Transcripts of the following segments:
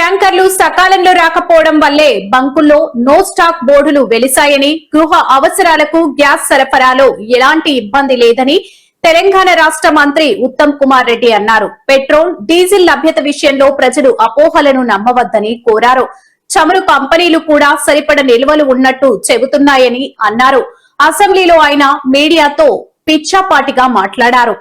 ట్యాంకర్లు సకాలంలో రాకపోవడం వల్లే బంకుల్లో నో స్టాక్ బోర్డులు వెలిశాయని, గృహ అవసరాలకు గ్యాస్ సరఫరాలో ఎలాంటి ఇబ్బంది లేదని తెలంగాణ రాష్ట్ర మంత్రి ఉత్తమ్ కుమార్ రెడ్డి అన్నారు. పెట్రోల్, డీజిల్ లభ్యత విషయంలో ప్రజలు అపోహలను నమ్మవద్దని కోరారు. చమురు కంపెనీలు కూడా సరిపడ నిల్వలు ఉన్నట్టు చెబుతున్నాయని అన్నారు. అసెంబ్లీలో ఆయన మీడియాతో పిచ్చాపాటిగా మాట్లాడారు.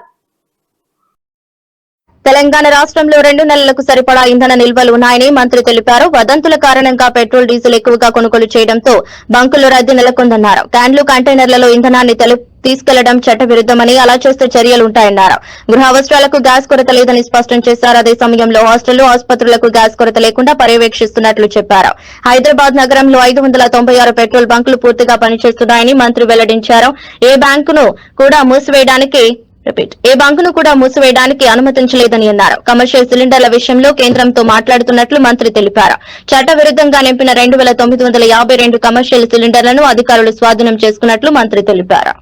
తెలంగాణ రాష్ట్రంలో 2 నెలలకు సరిపడా ఇంధన నిల్వలు ఉన్నాయని మంత్రి తెలిపారు. వదంతుల కారణంగా పెట్రోల్, డీజిల్ ఎక్కువగా కొనుగోలు చేయడంతో బంకుల్లో రద్దీ నెలకొందన్నారు. క్యాన్లు, కంటైనర్లలో ఇంధనాన్ని తీసుకెళ్లడం చట్టవిరుద్దమని, అలా చేస్తే చర్యలుంటాయన్నారు. గృహ అవసరాలకు గ్యాస్ కొరత లేదని స్పష్టం చేశారు. అదే సమయంలో హాస్టళ్లు, ఆసుపత్రులకు గ్యాస్ కొరత లేకుండా పర్యవేక్షిస్తున్నట్లు చెప్పారు. హైదరాబాద్ నగరంలో 596 పెట్రోల్ బంకులు పూర్తిగా పనిచేస్తున్నాయని మంత్రి వెల్లడించారు. ఏ బంకును కూడా మూసివేయడానికి అనుమతించలేదని అన్నారు. కమర్షియల్ సిలిండర్ల విషయంలో కేంద్రంతో మాట్లాడుతున్నట్లు మంత్రి తెలిపారు. చట్ట విరుద్దంగా నింపిన 2952 కమర్షియల్ సిలిండర్లను అధికారులు స్వాధీనం చేసుకున్నట్లు మంత్రి తెలిపారు.